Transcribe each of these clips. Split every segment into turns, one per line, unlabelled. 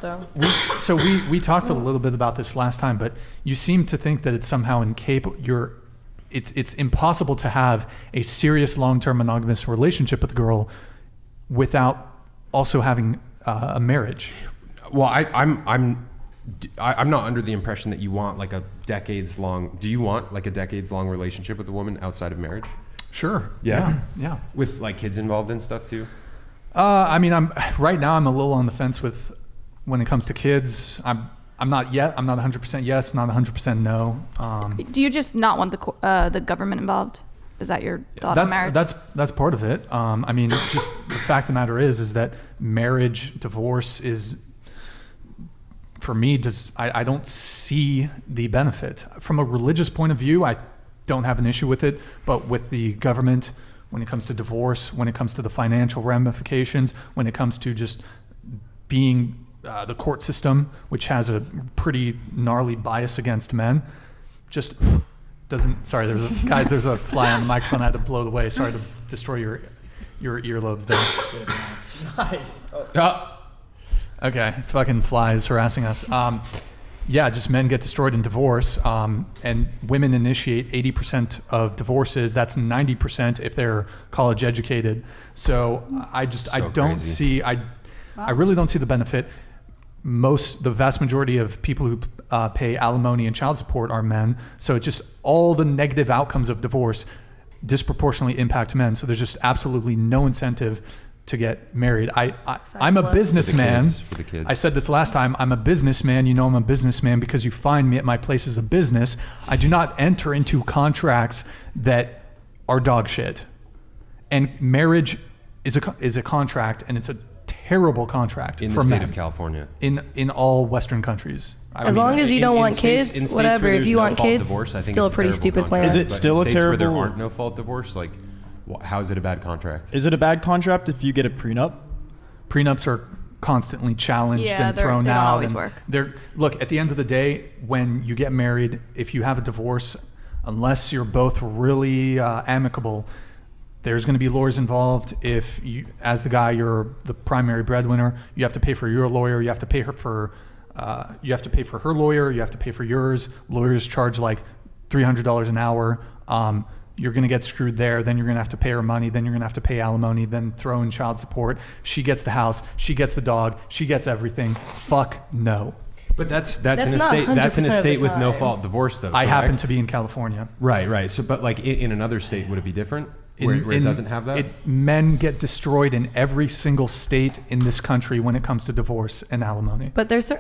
though.
We talked a little bit about this last time, but you seem to think that it's somehow incapable. It's impossible to have a serious long-term monogamous relationship with a girl without also having a marriage.
Well, I'm not under the impression that you want like a decades long. Do you want like a decades long relationship with a woman outside of marriage?
Sure.
Yeah.
Yeah.
With like kids involved and stuff too.
I mean, right now I'm a little on the fence with when it comes to kids. I'm not yet. I'm not 100% yes, not 100% no.
Do you just not want the government involved? Is that your thought on marriage?
That's part of it. I mean, just the fact of the matter is that marriage, divorce is, for me, I don't see the benefit. From a religious point of view, I don't have an issue with it, but with the government, when it comes to divorce, when it comes to the financial ramifications, when it comes to just being the court system, which has a pretty gnarly bias against men, just doesn't. Sorry, there's a fly on the microphone. I had to blow it away. Sorry to destroy your earlobes there.
Nice.
Okay, fucking flies harassing us. Yeah, just men get destroyed in divorce, and women initiate 80% of divorces. That's 90% if they're college educated. So I really don't see the benefit. The vast majority of people who pay alimony and child support are men. So it just, all the negative outcomes of divorce disproportionately impact men. So there's just absolutely no incentive to get married. I'm a businessman.
For the kids.
I said this last time. I'm a businessman. You know I'm a businessman because you find me at my places of business. I do not enter into contracts that are dog shit. And marriage is a contract, and it's a terrible contract
in
for
the state
men.
of California.
In all Western countries.
As long as you don't want kids, whatever. If you want kids,
divorce, I think
still a
it's
pretty stupid plan.
Is it still a
states where there
terrible-
aren't no fault divorce? Like, how is it a bad contract?
Is it a bad contract if you get a prenup?
Prenups are constantly challenged and thrown
they don't
out.
always
and
work.
Look, at the end of the day, when you get married, if you have a divorce, unless you're both really amicable, there's going to be lawyers involved. If you, as the guy, you're the primary breadwinner, you have to pay for your lawyer. You have to pay her for her lawyer. You have to pay for yours. Lawyers charge like $300 an hour. You're going to get screwed there. Then you're going to have to pay her money. Then you're going to have to pay alimony. Then throw in child support. She gets the house. She gets the dog. She gets everything. Fuck no.
But that's in a
not
state. That's in
100%
a
of
state
the
with no
time.
fault divorce, though.
I happen
correct?
to be in California.
Right. So, but like in another state, would it be different? Where it doesn't have that?
Men get destroyed in every single state in this country when it comes to divorce and alimony.
But there's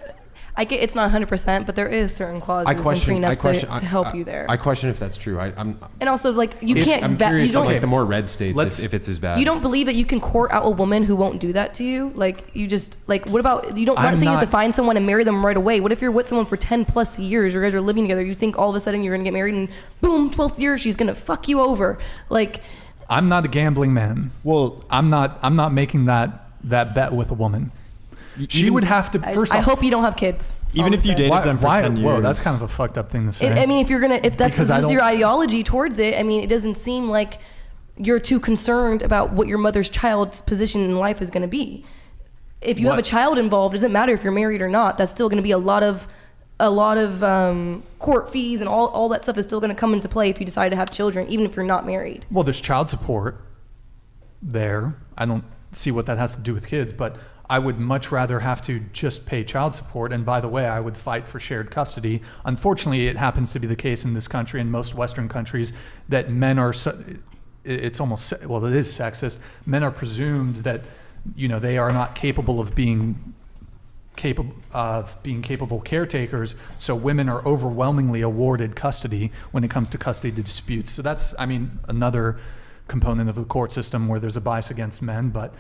I get it's not 100%, but there is certain clauses and prenups to help you there.
I question if that's true. I'm
and also, like, you
if,
can't.
I'm curious,
you don't.
like the more red states, if it's as bad.
You don't believe that you can court out a woman who won't do that to you? Like, you just, like, what about, you don't, I'm not saying you have to find someone and marry them right away. What if you're with someone for 10 plus years, you guys are living together, you think all of a sudden you're going to get married and boom, 12th year, she's going to fuck you over. Like,
I'm not a gambling man.
Well,
I'm not making that bet with a woman. She would have to,
I hope you don't have kids.
Even if you dated them for 10 years.
Whoa, that's kind of a fucked up thing to say.
I mean, if this is your ideology towards it, I mean, it doesn't seem like you're too concerned about what your mother's child's position in life is going to be. If you have a child involved, it doesn't matter if you're married or not. That's still going to be a lot of court fees and all that stuff is still going to come into play if you decide to have children, even if you're not married.
Well, there's child support there. I don't see what that has to do with kids, but I would much rather have to just pay child support. And by the way, I would fight for shared custody. Unfortunately, it happens to be the case in this country and most Western countries that men are, it's almost, well, it is sexist. Men are presumed that, they are not capable of being capable caretakers. So women are overwhelmingly awarded custody when it comes to custody disputes. So that's, another component of the court system where there's a bias against men. But,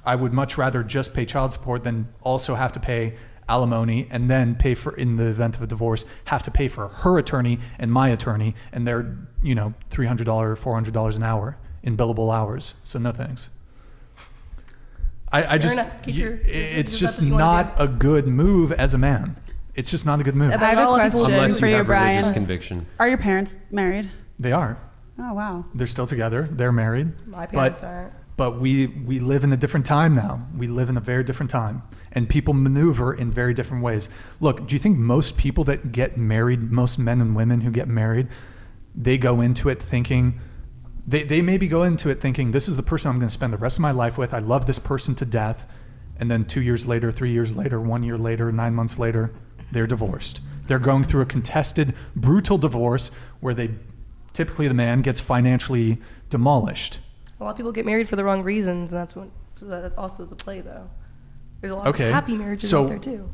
I would much rather just pay child support than also have to pay alimony and then pay for, in the event of a divorce, have to pay for her attorney and my attorney, and they're, $300, $400 an hour in billable hours. So no thanks. It's just not a good move as a man. It's just not a good move.
I have a question
Unless
for
you
you,
have
Brian.
religious conviction.
Are your parents married?
They are.
Oh, wow.
They're still together. They're married.
My parents aren't.
But we live in a different time now. We live in a very different time, and people maneuver in very different ways. Look, do you think most people that get married, most men and women who get married, they go into it thinking, they maybe go into it thinking, this is the person I'm going to spend the rest of my life with. I love this person to death. And then 2 years later, 3 years later, 1 year later, 9 months later, they're divorced. They're going through a contested, brutal divorce where typically the man gets financially demolished.
A lot of people get married for the wrong reasons, and so that also is a play, though. There's a lot of happy marriages out there too.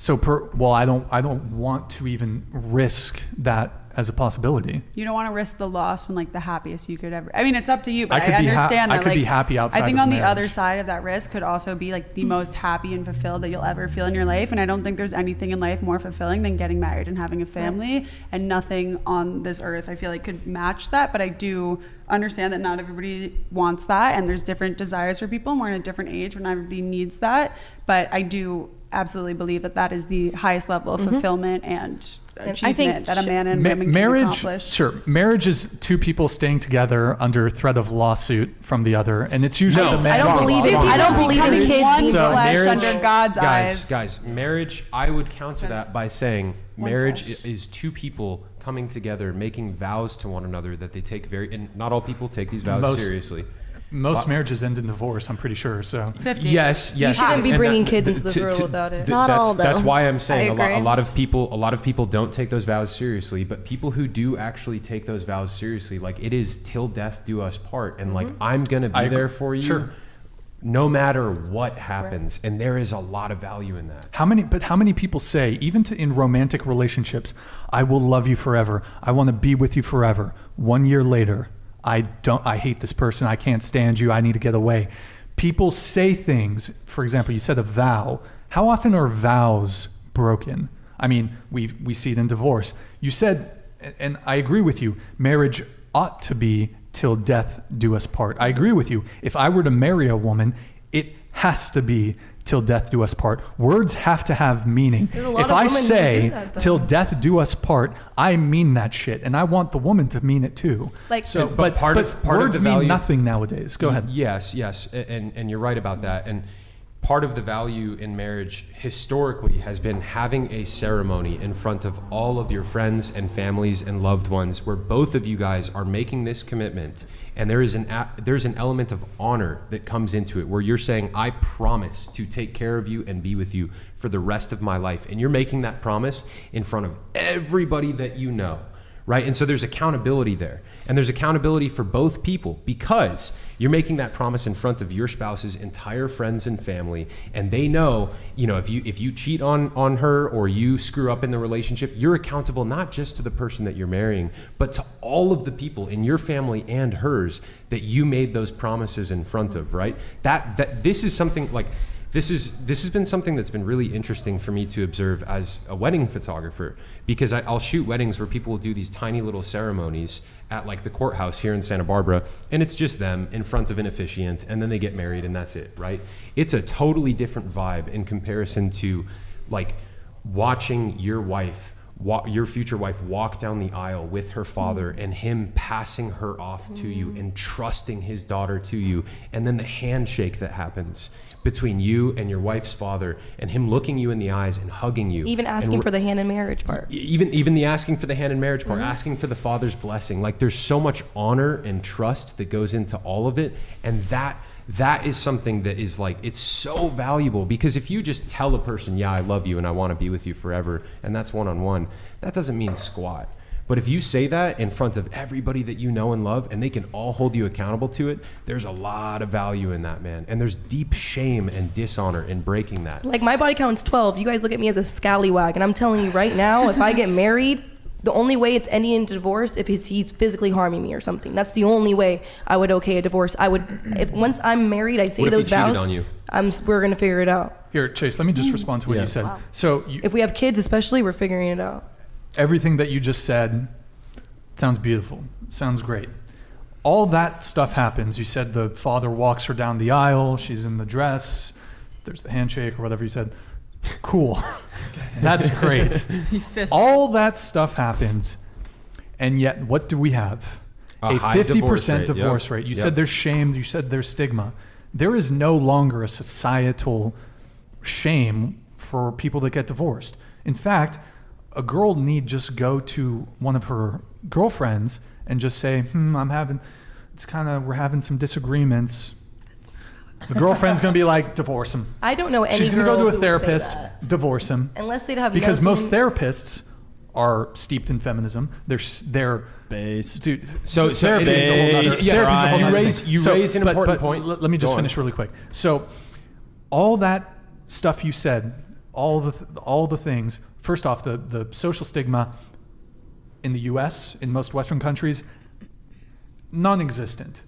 I don't want to even risk that as a possibility.
You don't want to risk the loss when like the happiest you could ever. I mean, it's up to you, but I
I
understand that.
could be happy outside.
I think
of
on
marriage.
the other side of that risk could also be like the most happy and fulfilled that you'll ever feel in your life. And I don't think there's anything in life more fulfilling than getting married and having a family. And nothing on this earth I feel like could match that. But I do understand that not everybody wants that, and there's different desires for people, and we're in a different age when everybody needs that. But I do absolutely believe that that is the highest level of fulfillment and achievement that a man and women can accomplish.
Sure, marriage is two people staying together under threat of lawsuit from the other, and it's usually the man.
I don't believe in kids
one
being
flesh
marriage,
under God's eyes.
Guys, marriage, I would counter that by saying marriage is two people coming together, making vows to one another that they take and not all people take these vows seriously.
Most marriages end in divorce, I'm pretty sure. So
50.
Yes.
You shouldn't be bringing kids into this world without it.
Not all, though.
That's why I'm saying
I
a lot of people don't take those vows seriously, but people who do actually take those vows seriously, like it is till death do us part, and like I'm gonna be there for you.
Sure.
No matter what happens, and there is a lot of value in that.
How many people say, even in romantic relationships, I will love you forever. I want to be with you forever. 1 year later, I hate this person. I can't stand you. I need to get away. People say things. For example, you said a vow. How often are vows broken? I mean, we see it in divorce. You said, and I agree with you, marriage ought to be till death do us part. I agree with you. If I were to marry a woman, it has to be till death do us part. Words have to have meaning. If I say till death do us part, I mean that shit, and I want the woman to mean it too.
Like,
so,
but part of
words
the
mean
value,
nothing nowadays. Go ahead.
Yes, and you're right about that. And part of the value in marriage historically has been having a ceremony in front of all of your friends and families and loved ones where both of you guys are making this commitment, and there's an element of honor that comes into it where you're saying, I promise to take care of you and be with you for the rest of my life, and you're making that promise in front of everybody that you know, right? And so there's accountability there, and there's accountability for both people because you're making that promise in front of your spouse's entire friends and family, and they know, if you cheat on her or you screw up in the relationship, you're accountable not just to the person that you're marrying, but to all of the people in your family and hers that you made those promises in front of, right? That this is something like this has been something that's been really interesting for me to observe as a wedding photographer, because I'll shoot weddings where people will do these tiny little ceremonies at like the courthouse here in Santa Barbara, and it's just them in front of an officiant, and then they get married and that's it, right? It's a totally different vibe in comparison to like watching your future wife walk down the aisle with her father and him passing her off to you and trusting his daughter to you, and then the handshake that happens between you and your wife's father, and him looking you in the eyes and hugging you,
even asking for the hand in marriage part,
even the asking for the hand in marriage part, asking for the father's blessing. Like there's so much honor and trust that goes into all of it, and that is something that is like, it's so valuable, because if you just tell a person, yeah, I love you and I want to be with you forever, and that's one-on-one, that doesn't mean squat. But if you say that in front of everybody that you know and love, and they can all hold you accountable to it, there's a lot of value in that, man. And there's deep shame and dishonor in breaking that.
Like, my body count's 12. You guys look at me as a scallywag, and I'm telling you right now, if I get married, the only way it's ending in divorce if he's physically harming me or something. That's the only way I would okay a divorce. If once I'm married, I say
what
those
if he cheated
vows.
on you?
We're gonna figure it out.
Here, Chase, let me just respond to what you said.
Wow.
So
If we have kids, especially, we're figuring it out.
everything that you just said sounds beautiful. Sounds great. All that stuff happens. You said the father walks her down the aisle. She's in the dress. There's the handshake or whatever you said. Cool. That's great. All that stuff happens. And yet, what do we have? a
high
50%
divorce
divorce
rate.
rate. You
Yep.
said there's shame. You said there's stigma. There is no longer a societal shame for people that get divorced. In fact, a girl need just go to one of her girlfriends and just say, we're having some disagreements. The girlfriend's going to be like, divorce him.
I don't know any
She's going to
girl
go to
who
a
would say
therapist,
that.
divorce him.
Unless they'd have
Because
no
most therapists are steeped in feminism. They're
Based.
dude.
So
therapy is a whole nother-
based,
therapy is a
Brian.
whole nother
You
thing.
raise an important point.
Let me just
Go on.
finish really quick. So, all that stuff you said, all the things. First off, the social stigma in the U.S. in most Western countries, non-existent.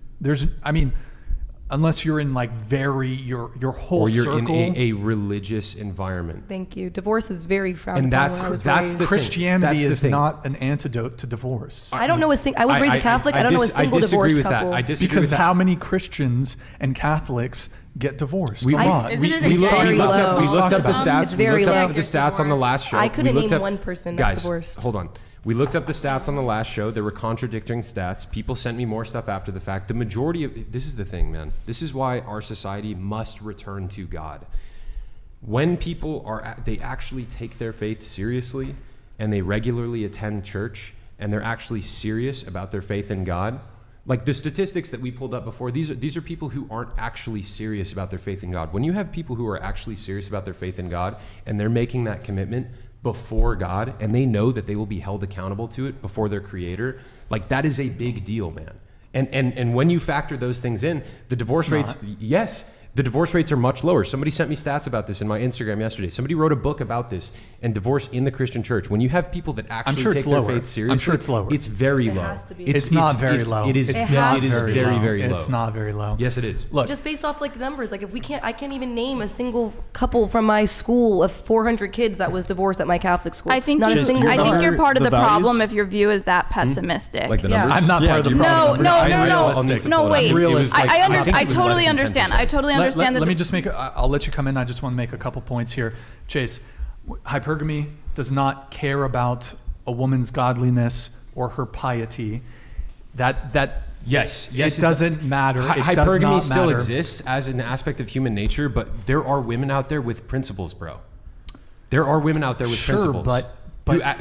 Unless you're in like your whole
Or you're
circle.
in a religious environment.
Thank you. Divorce is very frowned
And
upon
that's-
where I was
that's
raised.
the thing.
Christianity
That's the
is
thing.
not an antidote to divorce.
I don't know I was raised a Catholic. I don't know a single
disagree
divorced
with
couple.
That. I disagree
Because
with that.
how many Christians and Catholics get divorced?
We-
a lot.
Isn't it
we looked,
very
we looked
low.
up, we looked up the
It's
stats.
very
we looked
low.
up the stats on the last show.
I couldn't
We looked
name
up-
one person that's
guys,
divorced.
Hold on. We looked up the stats on the last show. There were contradicting stats. People sent me more stuff after the fact. The majority of this is the thing, man. This is why our society must return to God. When people they actually take their faith seriously and they regularly attend church and they're actually serious about their faith in God. Like the statistics that we pulled up before, these are people who aren't actually serious about their faith in God. When you have people who are actually serious about their faith in God and they're making that commitment before God and they know that they will be held accountable to it before their creator, like that is a big deal, man. And when you factor those things in, the divorce rates, yes, the divorce rates are much lower. Somebody sent me stats about this in my Instagram yesterday. Somebody wrote a book about this and divorce in the Christian church. When you have people that actually
sure
take
it's
their
lower.
faith seriously,
I'm sure it's lower.
It's very
It
low.
has to be.
It's not very low.
It is.
It
It
has
is
to be.
very, very low.
It's not very low.
Yes, it is.
Look,
Just based off like the numbers, like if I can't even name a single couple from my school of 400 kids that was divorced at my Catholic school.
I think
Not a
Just
single
I
one.
think you're part of
The
the problem
values?
if your view is that pessimistic.
Like the
Yeah.
numbers.
I'm not
Yeah,
part of the
you-
problem.
No,
I'm
no, no.
realistic.
No, wait.
I'm realistic.
I
think it was less
totally
than
understand.
10%.
I totally understand that.
Let me just I'll let you come in. I just want to make a couple points here. Chase, hypergamy does not care about a woman's godliness or her piety.
Yes,
it doesn't matter. It does
Hypergamy
not
still
matter.
exists as an aspect of human nature, but there are women out there with principles, bro. There are women out there with
Sure,
principles,
but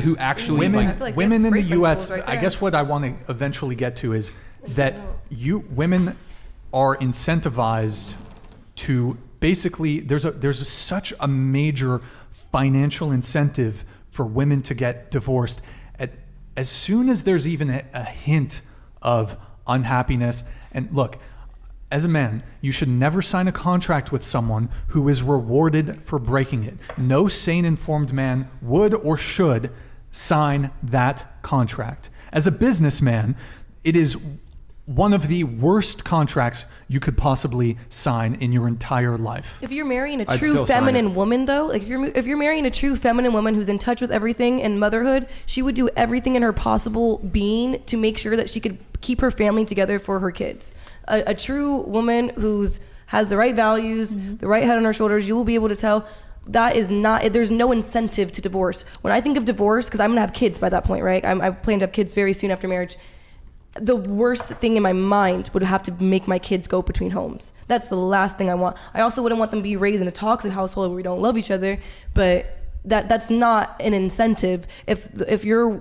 who actually
women,
like,
feel like
women
they
in
have
the
great
U.S.
principles right
I
there.
guess what I want to eventually get to is that women are incentivized to basically there's such a major financial incentive for women to get divorced as soon as there's even a hint of unhappiness. And look, as a man, you should never sign a contract with someone who is rewarded for breaking it. No sane, informed man would or should sign that contract. As a businessman, it is one of the worst contracts you could possibly sign in your entire life.
If you're marrying a
I'd
true
still sign
feminine
it.
woman, though, like if you're marrying a true feminine woman who's in touch with everything and motherhood, she would do everything in her possible being to make sure that she could keep her family together for her kids. A true woman who's has the right values, the right head on her shoulders, you will be able to tell that is not. There's no incentive to divorce. When I think of divorce, because I'm gonna have kids by that point, right? I plan to have kids very soon after marriage. The worst thing in my mind would have to make my kids go between homes. That's the last thing I want. I also wouldn't want them to be raised in a toxic household where we don't love each other, but that's not an incentive. If you're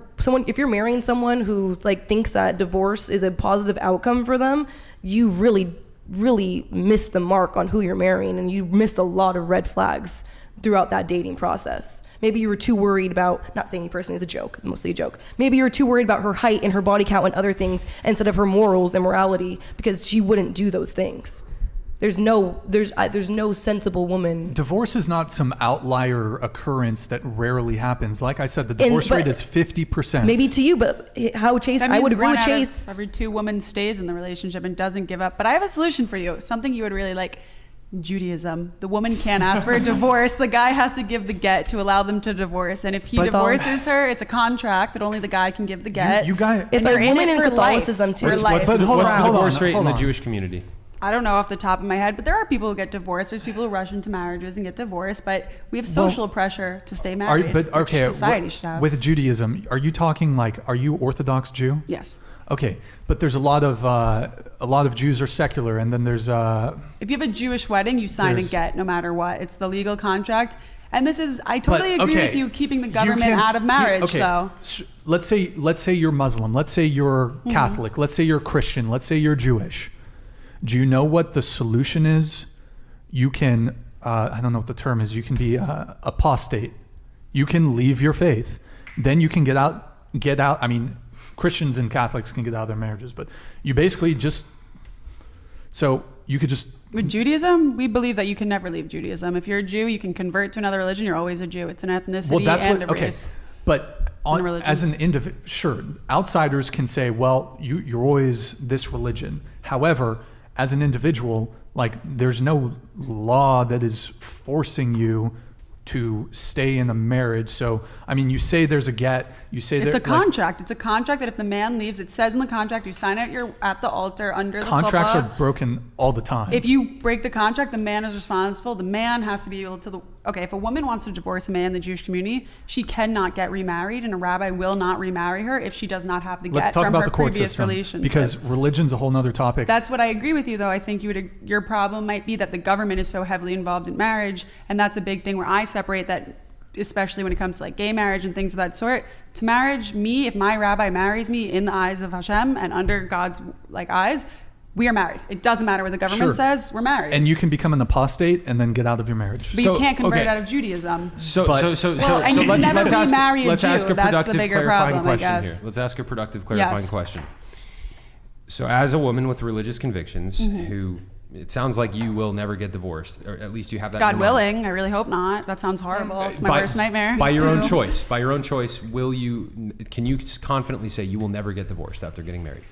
marrying someone who like thinks that divorce is a positive outcome for them, you really miss the mark on who you're marrying, and you missed a lot of red flags throughout that dating process. Maybe you were too worried about, not saying you personally as a joke, it's mostly a joke. Maybe you were too worried about her height and her body count and other things instead of her morals and morality, because she wouldn't do those things. There's no sensible woman.
Divorce is not some outlier occurrence that rarely happens. Like I said, the divorce rate is 50%.
Maybe to you, but how Chase,
That
I would
means
agree
one
with
out
Chase.
of every 2 women stays in the relationship and doesn't give up. But I have a solution for you. Something you would really like. Judaism. The woman can't ask for a divorce. The guy has to give the get to allow them to divorce. And if he divorces her, it's a contract that only the guy can give the get.
You guys,
If
you're
a
in
woman
it
in
for
Catholicism
life,
too.
for
what's
life.
the
But hold on,
divorce rate in
hold
the
on.
Jewish community?
I don't know off the top of my head, but there are people who get divorced. There's people who rush into marriages and get divorced, but we have social pressure to stay married. Which society should have.
With Judaism, are you talking like, are you Orthodox Jew?
Yes.
Okay, but there's a lot of Jews are secular, and then there's
If you have a Jewish wedding, you sign a
There's-
get no matter what. It's the legal contract. And this is, I totally agree
okay,
with you keeping the
you
government
can-
out of marriage.
okay,
So
let's say you're Muslim, let's say you're Catholic, let's say you're Christian, let's say you're Jewish. Do you know what the solution is? You can I don't know what the term is. You can be apostate. You can leave your faith. Then you can get out. I mean, Christians and Catholics can get out of their marriages, but you basically just, so you could just.
with Judaism, we believe that you can never leave Judaism. If you're a Jew, you can convert to another religion. You're always a Jew. It's an ethnicity and a race.
But as an individual, sure, outsiders can say, well, you're always this religion. However, as an individual, like, there's no law that is forcing you to stay in a marriage. So, I mean, you say there's a get, you say
It's a contract. It's a contract that if the man leaves, it says in the contract, you sign it, you're at the altar under the
contracts
chuppah.
are broken all the time.
If you break the contract, the man is responsible. The man has to be able to, if a woman wants to divorce a man in the Jewish community, she cannot get remarried, and a rabbi will not remarry her if she does not have the
Let's
get
talk
from
about
her
the court
previous
system,
relationship.
because religion's a whole nother topic.
That's what I agree with you, though. I think your problem might be that the government is so heavily involved in marriage, and that's a big thing where I separate that, especially when it comes to like gay marriage and things of that sort. To marriage, if my rabbi marries me in the eyes of Hashem and under God's like eyes, we are married. It doesn't matter what the government
Sure.
says, we're married.
And you can become an apostate and then get out of your marriage.
But
So,
you can't convert
okay.
out of Judaism. and you can
let's
never
ask,
remarry a
let's
Jew.
ask a
That's the
productive
bigger
clarifying
problem, I
question
guess.
here. Let's ask a productive clarifying
Yes.
question. So, as a woman with religious convictions, who it sounds like you will never get divorced, or at least you have that.
God
in mind.
willing, I really hope not. That sounds horrible. It's my worst nightmare.
By
Me
your own
too.
choice. By your own choice, can you confidently say you will never get divorced after getting married?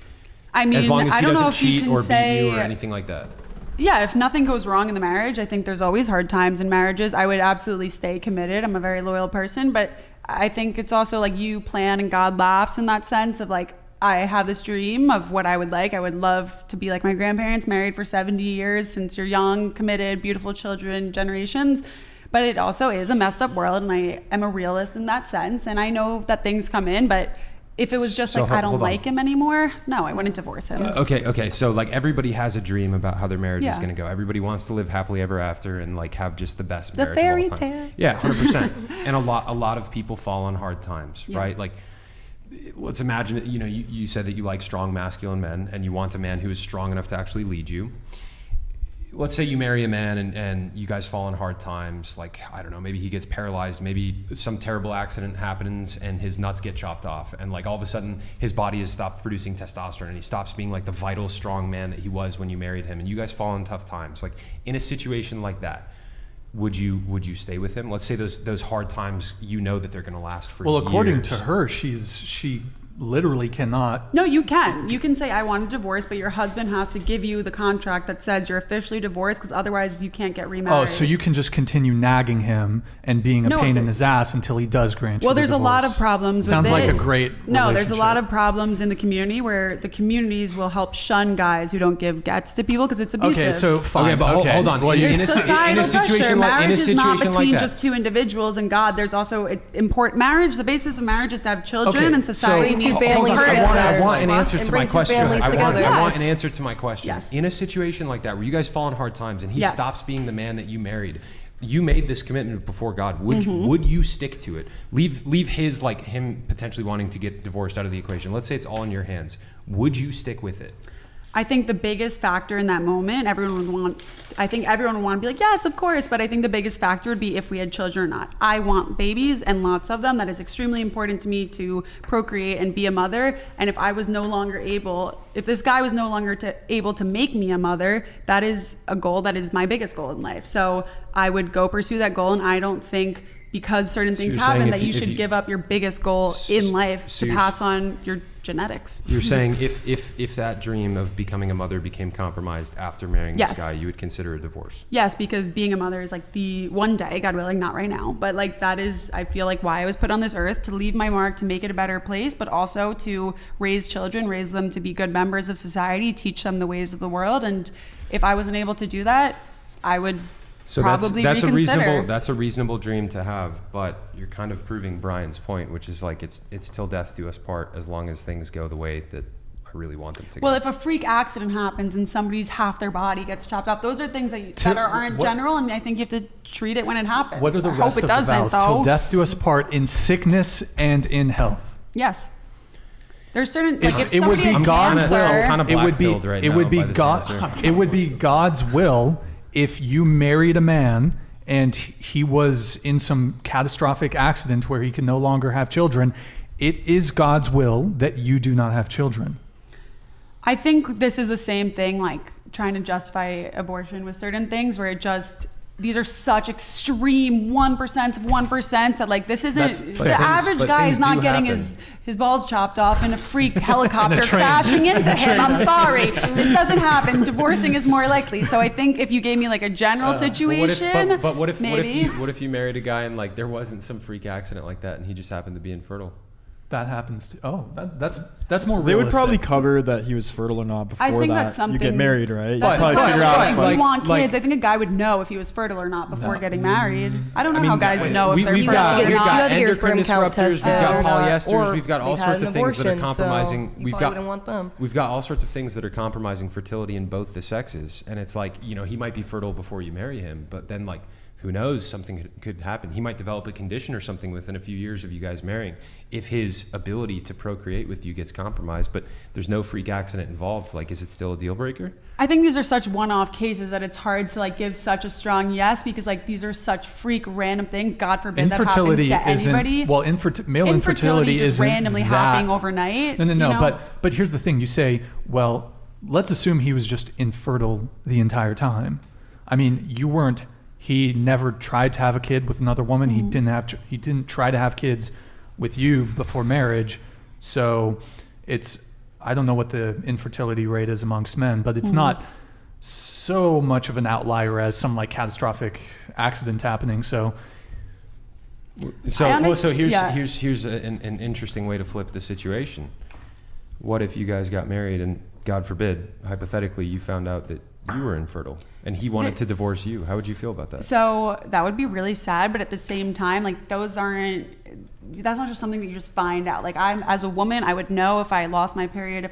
I mean,
As long as
I
he
don't know
doesn't
if you
cheat
can
or
say,
beat you or anything like that.
Yeah, if nothing goes wrong in the marriage, I think there's always hard times in marriages. I would absolutely stay committed. I'm a very loyal person, but I think it's also like you plan and God laughs in that sense of like, I have this dream of what I would like. I would love to be like my grandparents, married for 70 years since you're young, committed, beautiful children, generations. But it also is a messed up world, and I am a realist in that sense. And I know that things come in, but if it was just
So
like, I don't
hold on.
like him anymore, no, I wouldn't divorce him.
Okay. So like everybody has a dream about how their marriage is
Yeah.
going to go. Everybody wants to live happily ever after and like have just the best
The
marriage
fairy
of all time.
tale.
Yeah, 100%. And a lot of people fall on hard times,
Yeah.
right? Like, let's imagine, you said that you like strong masculine men and you want a man who is strong enough to actually lead you. Let's say you marry a man and you guys fall on hard times. Like, I don't know, maybe he gets paralyzed, maybe some terrible accident happens and his nuts get chopped off. And like all of a sudden his body has stopped producing testosterone and he stops being like the vital, strong man that he was when you married him. And you guys fall in tough times. Like in a situation like that, would you stay with him? Let's say those hard times, that they're going to last for years.
Well, according to her, she literally cannot.
No, you can. You can say, I want a divorce, but your husband has to give you the contract that says you're officially divorced, because otherwise you can't get remarried.
Oh, so you can just continue nagging him and being a pain in his ass until he does grant you
Well,
the
there's a lot
divorce.
of problems
Sounds
with
like
it.
a great
No, there's a lot
relationship.
of problems in the community where the communities will help shun guys who don't give gets to people because it's abusive.
Okay, so fine.
Okay, but hold on.
Well,
In
There's
a
societal
situation
pressure.
like- in a
Marriage is not
situation like
between
that.
just two individuals and God. There's also important marriage. The basis of marriage is to have children,
Okay,
and society
so-
needs
Two
to
families
encourage
together.
that.
I want an answer
And
to
bring
my
two
question.
families
I want
together.
an answer to my question.
Yes.
In a situation like that, where you guys fall in hard times and he
Yes.
stops being the man that you married, you made this commitment before God. Would
Mm-hmm.
would you stick to it? Leave his, like, him potentially wanting to get divorced out of the equation. Let's say it's all in your hands. Would you stick with it?
I think the biggest factor in that moment, everyone would want to be like, yes, of course. But I think the biggest factor would be if we had children or not. I want babies and lots of them. That is extremely important to me to procreate and be a mother. And if this guy was no longer able to make me a mother, that is a goal that is my biggest goal in life. So I would go pursue that goal. And I don't think because certain things
you're saying
happen
if
that you
you-
should give up your biggest goal in life
so
to
you're-
pass on your genetics.
You're saying if that dream of becoming a mother became compromised after marrying
Yes.
this guy, you would consider a divorce?
Yes, because being a mother is like the one day, God willing, not right now, but like that is, I feel like, why I was put on this earth, to leave my mark, to make it a better place, but also to raise children, raise them to be good members of society, teach them the ways of the world. And if I wasn't able to do that, I would
So
probably
that's
reconsider.
a reasonable dream to have, but you're kind of proving Brian's point, which is like it's till death do us part, as long as things go the way that I really want them to
Well,
go.
if a freak accident happens and somebody's half their body gets chopped off, those are things that aren't general, and I think you have to treat it when it happens.
What are the
I
rest
hope
of
it
the
doesn't,
vows?
though.
Till death do us part, in sickness and in health.
Yes. There's certain like if
It would
somebody
be
had
God's
cancer,
will.
Kinda
It would be.
black-pilled right
It
now
would be
by this
God.
answer.
It would be God's will if you married a man and he was in some catastrophic accident where he can no longer have children. It is God's will that you do not have children.
I think this is the same thing, like trying to justify abortion with certain things where these are such extreme 1% of 1% that like this
That's-
isn't
but
the
things-
average
but
guy
things
is not
do
getting
happen.
his balls chopped off in a freak helicopter
train.
crashing into him. I'm sorry. It doesn't happen. Divorcing is more likely. So I think if you gave me like a general situation,
But what if
maybe.
what if you married a guy and like there wasn't some freak accident like that and he just happened to be infertile?
That happens. That's more.
They would
realistic.
probably cover that he was fertile or not before
I think
that
that's something
you get married, right? You
That's
But-
probably
part of
figure
the
out
thing.
if,
Do you
like,
want
like-
kids? I think a guy would know if he was fertile or not before
No.
getting married. I don't know
I mean,
how guys
we-
know if they're
we've
fertile
got,
or
we've
not.
got
You have to get your
endocrine
sperm count
disruptors, we've
tested
got
or not,
polyesters,
or
we've got all
they've had
sorts
an
of things that are
abortion, so
compromising.
you
We've
probably
got
wouldn't want them.
We've got all sorts of things that are compromising fertility in both the sexes, and it's like, you know, he might be fertile before you marry him, but then like, who knows, something could happen. He might develop a condition or something within a few years of you guys marrying if his ability to procreate with you gets compromised, but there's no freak accident involved. Like, is it still a deal breaker?
I think these are such one-off cases that it's hard to like give such a strong yes because like these are such freak random things. God forbid that
Infertility
happens to anybody.
isn't well. Male infertility
just
isn't
randomly
that,
happening overnight.
No.
you know?
But here's the thing. You say, well, let's assume he was just infertile the entire time. I mean, you weren't. He never tried to have a kid with another woman. He didn't try to have kids with you before marriage. So I don't know what the infertility rate is amongst men, but it's not so much of an outlier as some like catastrophic accident happening. So
So
yeah.
here's an interesting way to flip the situation. What if you guys got married and God forbid, hypothetically, you found out that you were infertile and he wanted to divorce you? How would you feel about that?
So that would be really sad, but at the same time, like that's not just something that you just find out. Like as a woman, I would know if I lost my period,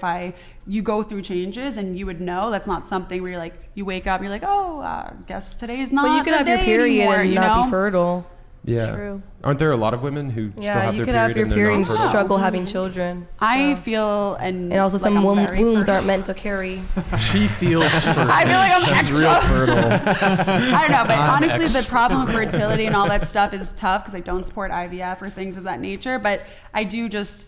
you go through changes and you would know. That's not something where you're like, you wake up, you're like, oh, guess today's not
But you could
the
have your
day
period
anymore,
and
you
not
know?
be fertile.
Yeah.
True.
Aren't there a lot of women who still
Yeah,
have
you
their
could have
period
your
and they're
period
not
and
fertile?
struggle having children.
I
So.
feel and
And also
like
some
I'm very
wombs
fertile.
aren't meant to carry.
she feels fertile.
I feel like I'm
She's
extra.
real fertile.
I don't know, but honestly, the problem of fertility and all that stuff is tough because I don't support IVF or things of that nature. But I do just,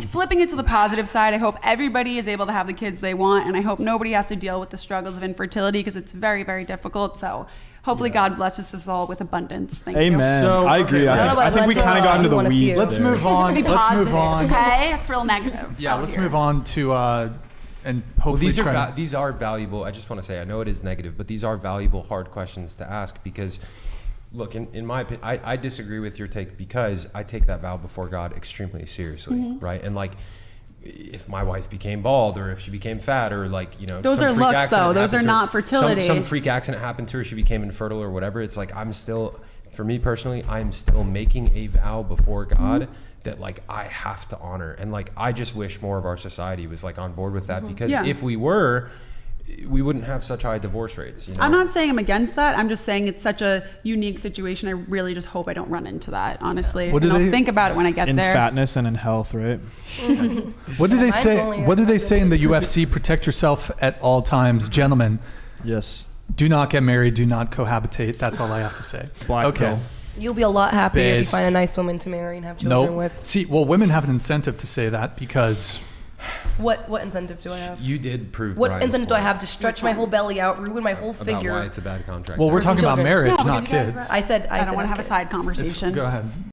flipping it to the positive side, I hope everybody is able to have the kids they want, and I hope nobody has to deal with the struggles of infertility because it's very, very difficult. So hopefully, God blesses us all with abundance. Thank you.
Amen.
So,
I agree.
okay,
I think we kind of got into the weeds.
Let's
there.
move on.
Let's be
Let's
positive.
move on.
Okay, it's real negative.
Yeah,
out
let's
here.
move on to and hopefully
Well, these
try
are
to-
these are valuable. I just want to say, I know it is negative, but these are valuable, hard questions to ask because, look, in my opinion, I disagree with your take because I take that vow before God extremely seriously, right? And like, if my wife became bald or if she became fat or like, you know,
Those
some
are
freak
looks,
accident
though. Those
happened
are
to her-
not fertility.
Some freak accident happened to her, she became infertile or whatever. It's like, I'm still, for me personally, I'm still making a vow before God that like I have to honor. And like, I just wish more of our society was like on board with that because
Yeah.
if we were, we wouldn't have such high divorce rates. You know?
I'm not saying I'm against that. I'm just saying it's such a unique situation. I really just hope I don't run into that, honestly.
What do
and I'll
they-
think about it when I get
in
there.
fatness and in health, right?
What do they
Mine's
say?
only
What do they
a-
say in the UFC? Protect yourself at all times, gentlemen.
Yes.
Do not get married. Do not cohabitate. That's all I have to say.
Black
okay.
pill.
You'll be a lot happier if you
Based.
find a nice woman to marry and have children
Nope.
with.
See, well, women have an incentive to say that because
What incentive do I have?
You did prove.
What
Brian's
incentive do I
point
have to stretch my whole belly out, ruin my whole
about
figure?
why it's a bad contract?
well, we're
For some
talking about
children.
marriage,
No,
not
because you guys
kids.
were-
I said
I don't want to have a
kids.
side conversation.
Go ahead.